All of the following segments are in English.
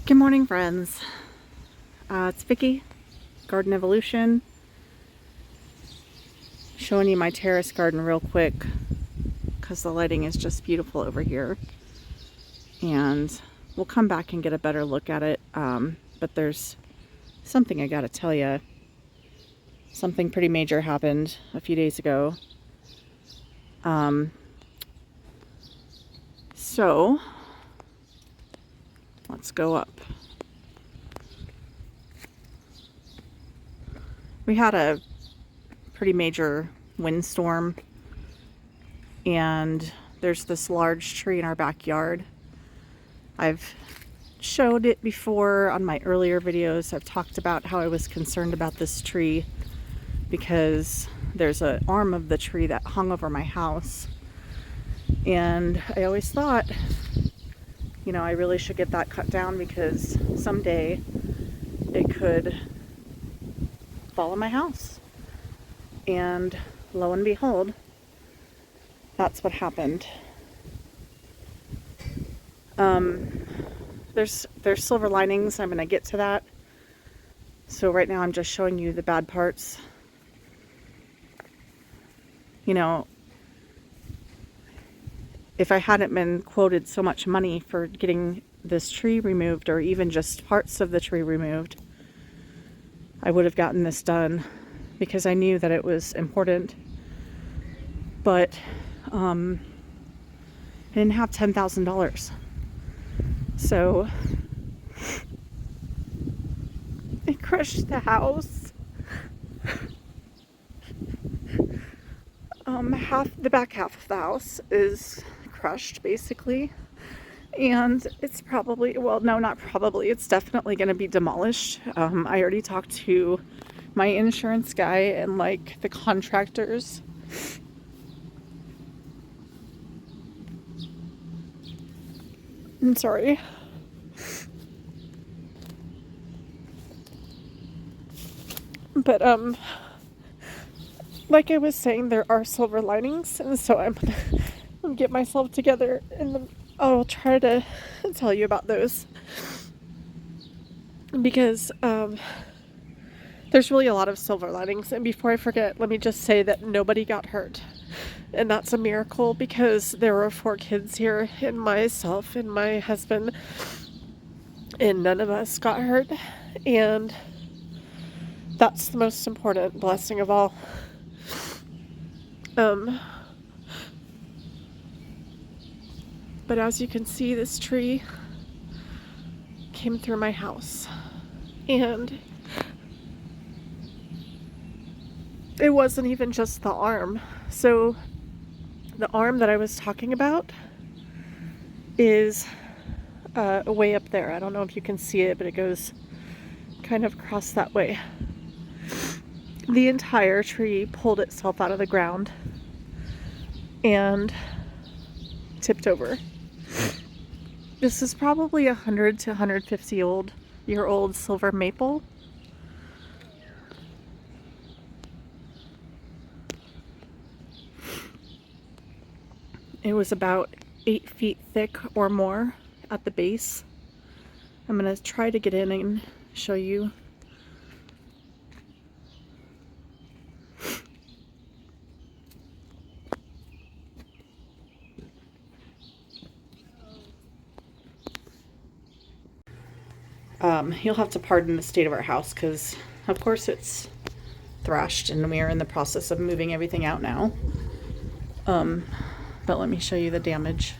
Good morning, friends. It's Vicki, Garden Evolution, showing you my terrace garden real quick because the lighting is just beautiful over here. And we'll come back and get a better look at it. But there's something I gotta tell you. Something pretty major happened a few days ago. So let's go up. We had a pretty major windstorm, and there's this large tree in our backyard. I've showed it before on my earlier videos. I've talked about how I was concerned about this tree because there's an arm of the tree that hung over my house, and I always thought, I really should get that cut down because someday it could fall on my house. And lo and behold, that's what happened. There's silver linings. I'm gonna get to that. So right now I'm just showing you the bad parts. If I hadn't been quoted so much money for getting this tree removed, or even just parts of the tree removed, I would have gotten this done because I knew that it was important. But I didn't have $10,000. So it crushed the house. The back half of the house is crushed basically, and it's probably, well, no, not probably, it's definitely going to be demolished. I already talked to my insurance guy and the contractors. I'm sorry. But like I was saying, there are silver linings, and so I'm gonna get myself together and I'll try to tell you about those, because there's really a lot of silver linings. And before I forget, let me just say that nobody got hurt, and that's a miracle because there were 4 kids here and myself and my husband, and none of us got hurt, and that's the most important blessing of all. But as you can see, this tree came through my house, and it wasn't even just the arm. So the arm that I was talking about is way up there. I don't know if you can see it, but it goes kind of across that way. The entire tree pulled itself out of the ground and tipped over. This is probably 100 to 150-year old silver maple. It was about 8 feet thick or more at the base. I'm going to try to get in and show you. You'll have to pardon the state of our house because, of course, it's thrashed and we are in the process of moving everything out now. But let me show you the damage.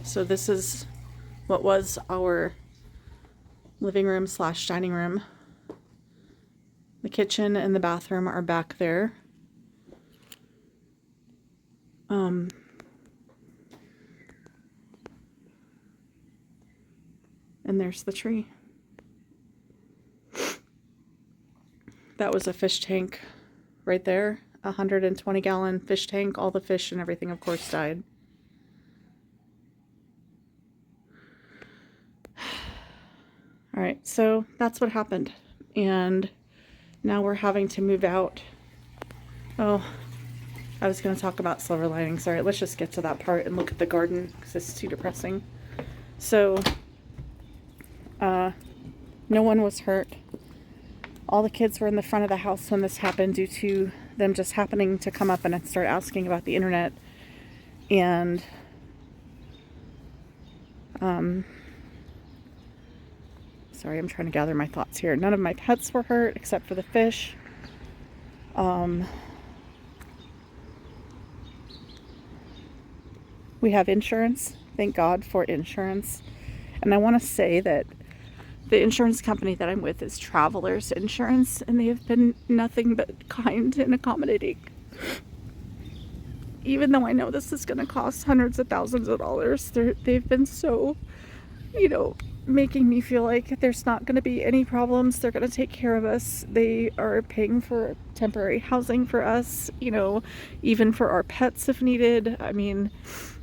So this is what was our living room / dining room. The kitchen and the bathroom are back there. And there's the tree. That was a fish tank right there. 120-gallon fish tank. All the fish and everything, of course, died. All right, so that's what happened. And now we're having to move out. Oh, I was going to talk about silver linings. All right, let's just get to that part and look at the garden because it's too depressing. So, no one was hurt. All the kids were in the front of the house when this happened due to them just happening to come up and start asking about the internet. And sorry, I'm trying to gather my thoughts here. None of my pets were hurt except for the fish. We have insurance. Thank God for insurance. And I want to say that the insurance company that I'm with is Travelers Insurance, and they have been nothing but kind and accommodating. Even though I know this is going to cost hundreds of thousands of dollars, they've been so, making me feel like there's not going to be any problems. They're going to take care of us. They are paying for temporary housing for us, even for our pets if needed. I mean,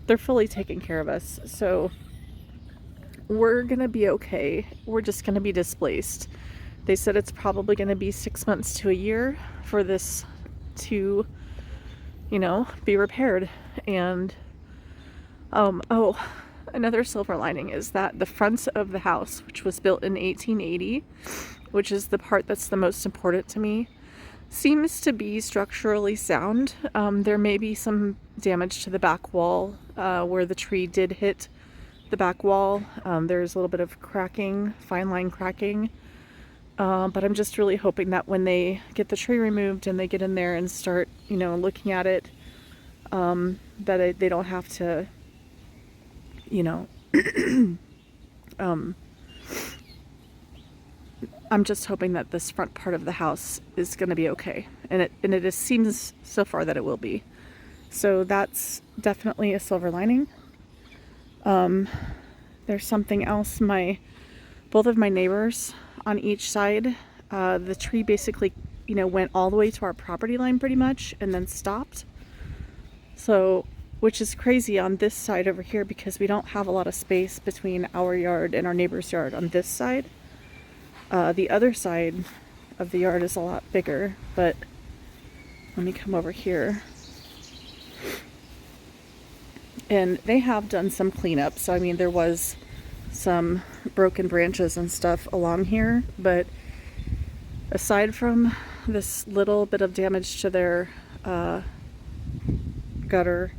they're fully taking care of us. So we're going to be okay. We're just going to be displaced. They said it's probably going to be 6 months to a year for this to, be repaired. And, another silver lining is that the front of the house, which was built in 1880, which is the part that's the most important to me, seems to be structurally sound. There may be some damage to the back wall where the tree did hit the back wall. There's a little bit of cracking, fine line cracking. But I'm just really hoping that when they get the tree removed and they get in there and start, looking at it, that they don't have to, I'm just hoping that this front part of the house is going to be okay. And it seems so far that it will be. So that's definitely a silver lining. There's something else. Both of my neighbors on each side, the tree basically, went all the way to our property line pretty much and then stopped. So, which is crazy on this side over here because we don't have a lot of space between our yard and our neighbor's yard on this side. The other side of the yard is a lot bigger, but let me come over here. And they have done some cleanup. So, I mean, there was some broken branches and stuff along here, but aside from this little bit of damage to their gutter,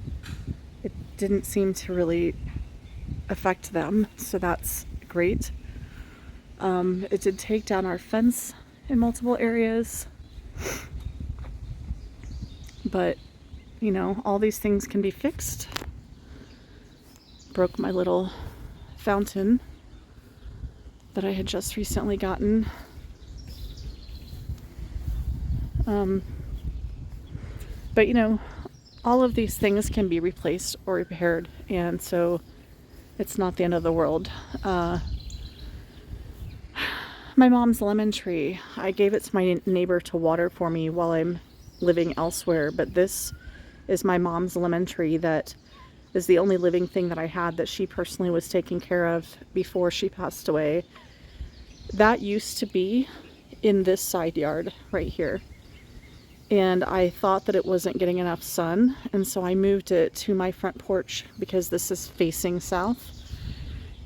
it didn't seem to really affect them. So that's great. It did take down our fence in multiple areas, but all these things can be fixed. Broke my little fountain that I had just recently gotten. But all of these things can be replaced or repaired, and so it's not the end of the world. My mom's lemon tree, I gave it to my neighbor to water for me while I'm living elsewhere, but this is my mom's lemon tree that is the only living thing that I had that she personally was taking care of before she passed away. That used to be in this side yard right here. And I thought that it wasn't getting enough sun, and so I moved it to my front porch because this is facing south.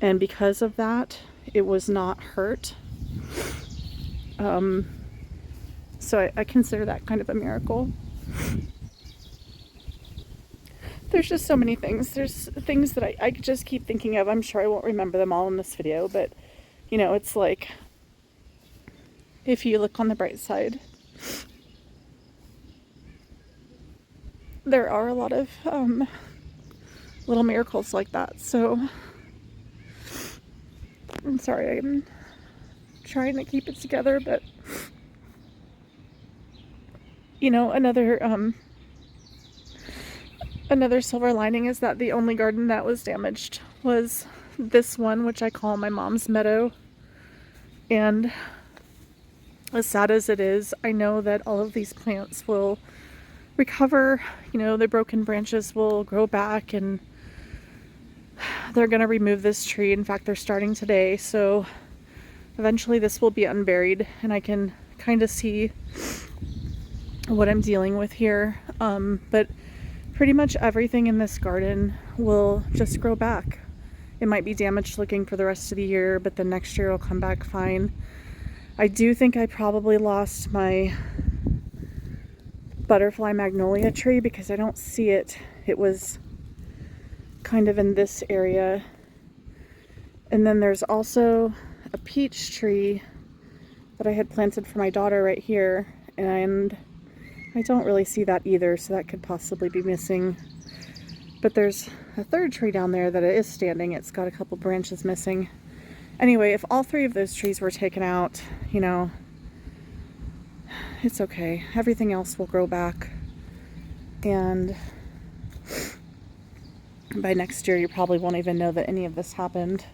And because of that, it was not hurt. So I consider that kind of a miracle. There's just so many things. There's things that I just keep thinking of. I'm sure I won't remember them all in this video, but it's like, if you look on the bright side, there are a lot of little miracles like that. So I'm sorry, I'm trying to keep it together, but another silver lining is that the only garden that was damaged was this one, which I call my mom's meadow. And as sad as it is, I know that all of these plants will recover. The broken branches will grow back, and they're going to remove this tree. In fact, they're starting today, so eventually this will be unburied and I can kind of see what I'm dealing with here. But pretty much everything in this garden will just grow back. It might be damaged looking for the rest of the year, but then next year it'll come back fine. I do think I probably lost my butterfly magnolia tree because I don't see it. It was kind of in this area. And then there's also a peach tree that I had planted for my daughter right here, and I don't really see that either, so that could possibly be missing. But there's a third tree down there that is standing. It's got a couple branches missing. Anyway, if all three of those trees were taken out, you know, it's okay. Everything else will grow back. And by next year, you probably won't even know that any of this happened.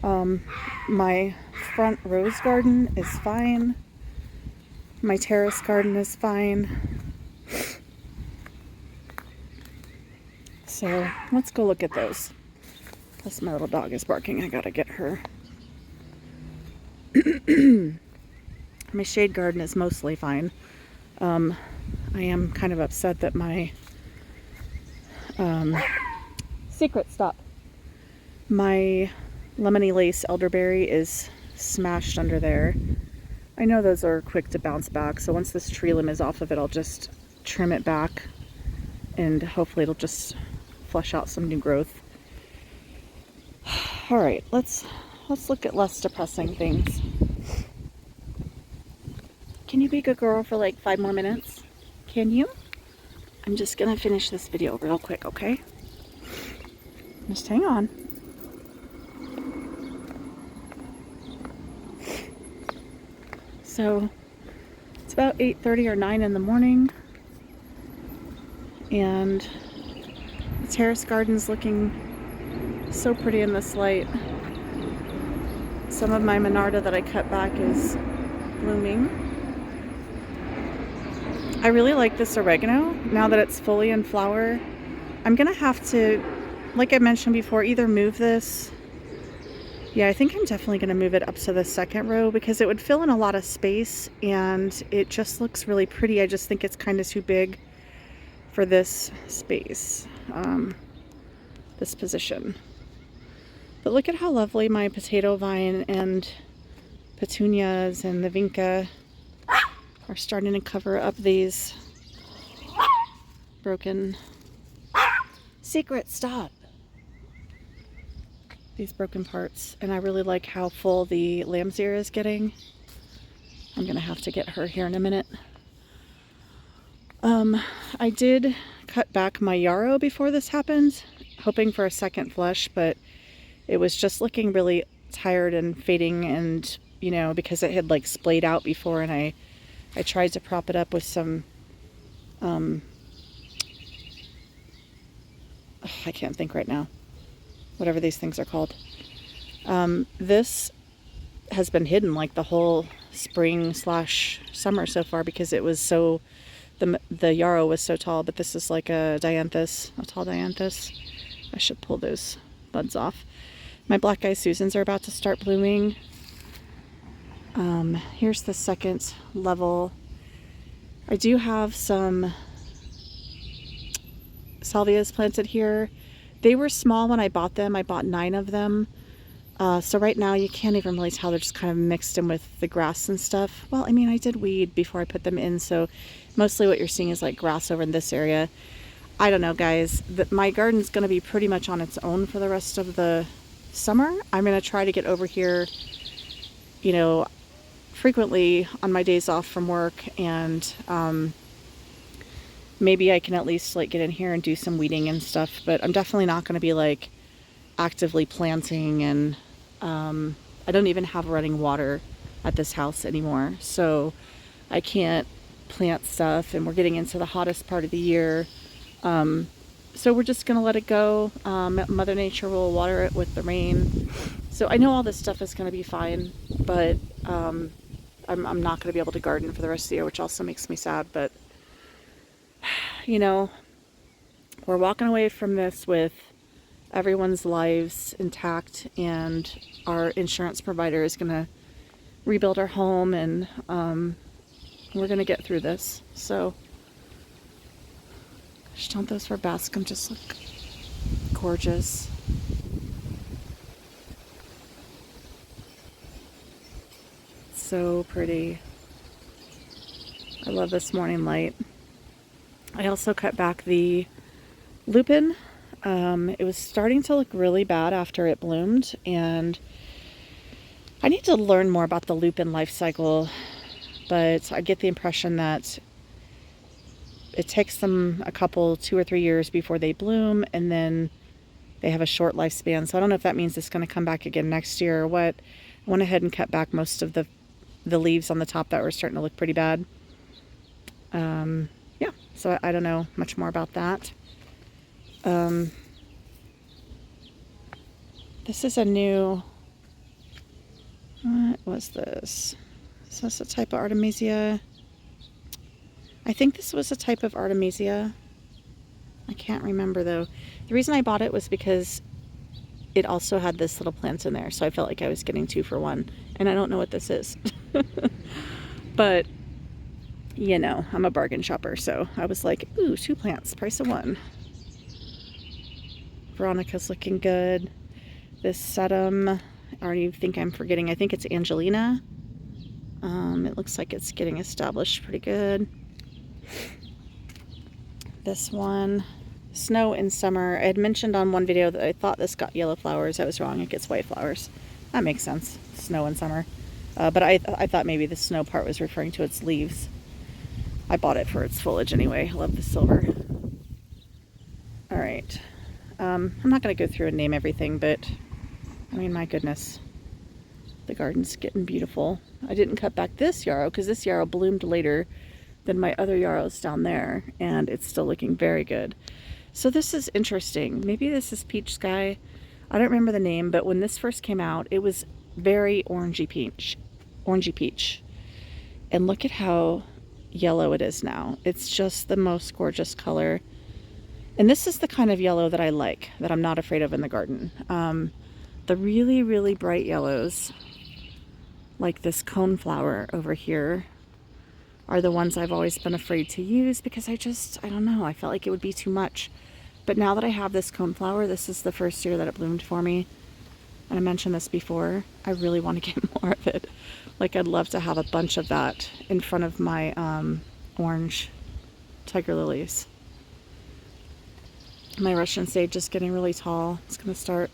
My front rose garden is fine. My terrace garden is fine. So let's go look at those. Plus my little dog is barking. I gotta get her. My shade garden is mostly fine. I am kind of upset that my my lemony lace elderberry is smashed under there. I know those are quick to bounce back, so once this tree limb is off of it, I'll just trim it back and hopefully it'll just flush out some new growth. All right, let's look at less depressing things. Can you be a good girl for like 5 more minutes? Can you? I'm just gonna finish this video real quick, okay? Just hang on. So it's about 8:30 or 9 in the morning, and the terrace garden's looking so pretty in this light. Some of my Monarda that I cut back is blooming. I really like this oregano now that it's fully in flower. I'm gonna have to, like I mentioned before, either move this. Yeah, I think I'm definitely gonna move it up to the second row because it would fill in a lot of space and it just looks really pretty. I just think it's kind of too big for this space, this position. But look at how lovely my potato vine and petunias and the vinca are starting to cover up these broken... Secret, stop! These broken parts. And I really like how full the lamb's ear is getting. I'm gonna have to get her here in a minute. I did cut back my yarrow before this happened, hoping for a second flush, but it was just looking really tired and fading, and you know, because it had like splayed out before, and I tried to prop it up with some I can't think right now, whatever these things are called. This has been hidden like the whole spring / summer so far because it was so, the yarrow was so tall, but this is like a dianthus, a tall dianthus. I should pull those buds off. My black eye Susans are about to start blooming. Here's the second level. I do have some salvias planted here. They were small when I bought them. I bought 9 of them. So right now you can't even really tell. They're just kind of mixed in with the grass and stuff. Well, I mean, I did weed before I put them in, so mostly what you're seeing is like grass over in this area. I don't know, guys. My garden's going to be pretty much on its own for the rest of the summer. I'm going to try to get over here, you know, frequently on my days off from work, and maybe I can at least like get in here and do some weeding and stuff, but I'm definitely not going to be like actively planting, and I don't even have running water at this house anymore, so I can't plant stuff, and we're getting into the hottest part of the year, so we're just gonna let it go. Mother Nature will water it with the rain, so I know all this stuff is gonna be fine, but I'm not gonna be able to garden for the rest of the year, which also makes me sad. But you know, we're walking away from this with everyone's lives intact, and our insurance provider is gonna rebuild our home, and we're gonna get through this. So gosh, don't those verbascum just look gorgeous? so pretty. I love this morning light. I also cut back the lupin. It was starting to look really bad after it bloomed, and I need to learn more about the lupin life cycle, but I get the impression that it takes them a couple, 2 or 3 years before they bloom, and then they have a short lifespan. So I don't know if that means it's going to come back again next year or what. I went ahead and cut back most of the leaves on the top that were starting to look pretty bad. Yeah, so I don't know much more about that. This is a new, what was this? Is this a type of Artemisia? I think this was a type of Artemisia. I can't remember though. The reason I bought it was because it also had this little plant in there, so I felt like I was getting 2 for 1. And I don't know what this is. But, you know, I'm a bargain shopper, so I was like, ooh, 2 plants, price of 1. Veronica's looking good. This sedum, I already think I'm forgetting. I think it's Angelina. It looks like it's getting established pretty good. This one, Snow in Summer. I had mentioned on one video that I thought this got yellow flowers. I was wrong. It gets white flowers. That makes sense. Snow in Summer. But I thought maybe the snow part was referring to its leaves. I bought it for its foliage anyway. I love the silver. All right. I'm not going to go through and name everything, but I mean, my goodness. The garden's getting beautiful. I didn't cut back this yarrow because this yarrow bloomed later than my other yarrows down there, and it's still looking very good. So this is interesting. Maybe this is Peach Sky. I don't remember the name, but when this first came out, it was very orangey peach. And look at how yellow it is now. It's just the most gorgeous color. And this is the kind of yellow that I like, that I'm not afraid of in the garden. The really, really bright yellows, like this coneflower over here, are the ones I've always been afraid to use because I don't know, I felt like it would be too much. But now that I have this coneflower, this is the first year that it bloomed for me. And I mentioned this before, I really want to get more of it. Like, I'd love to have a bunch of that in front of my orange tiger lilies. My Russian sage is getting really tall. It's going to start...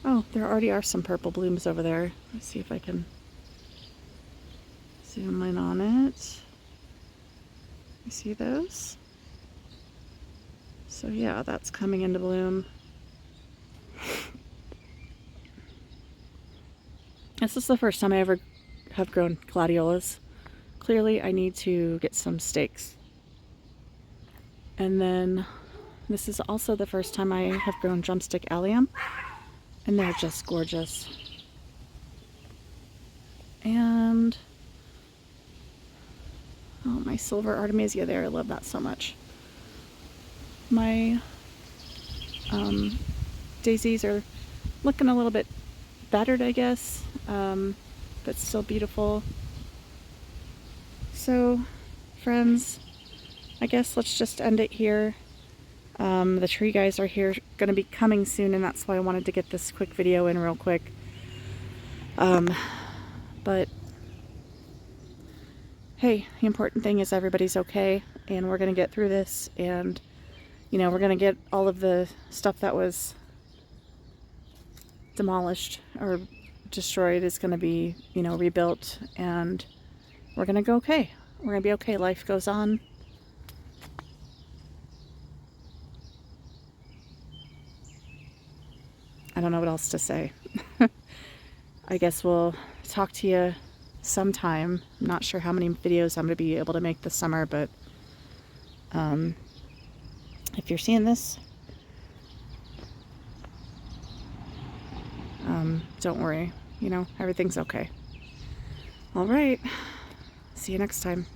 Oh, there already are some purple blooms over there. Let's see if I can zoom in on it. You see those? So yeah, that's coming into bloom. This is the first time I ever have grown gladiolas. Clearly I need to get some stakes. And then this is also the first time I have grown drumstick allium. And they're just gorgeous. And oh, my silver Artemisia there, I love that so much. My daisies are looking a little bit battered, I guess, but still beautiful. So, friends, I guess let's just end it here. The tree guys are here, going to be coming soon, and that's why I wanted to get this quick video in real quick. But hey, the important thing is everybody's okay, and we're going to get through this, and you know, we're going to get all of the stuff that was demolished or destroyed is going to be, you know, rebuilt, and we're going to go okay. We're going to be okay. Life goes on. I don't know what else to say. I guess we'll talk to you sometime. I'm not sure how many videos I'm going to be able to make this summer, but if you're seeing this, don't worry. You know, everything's okay. All right. See you next time.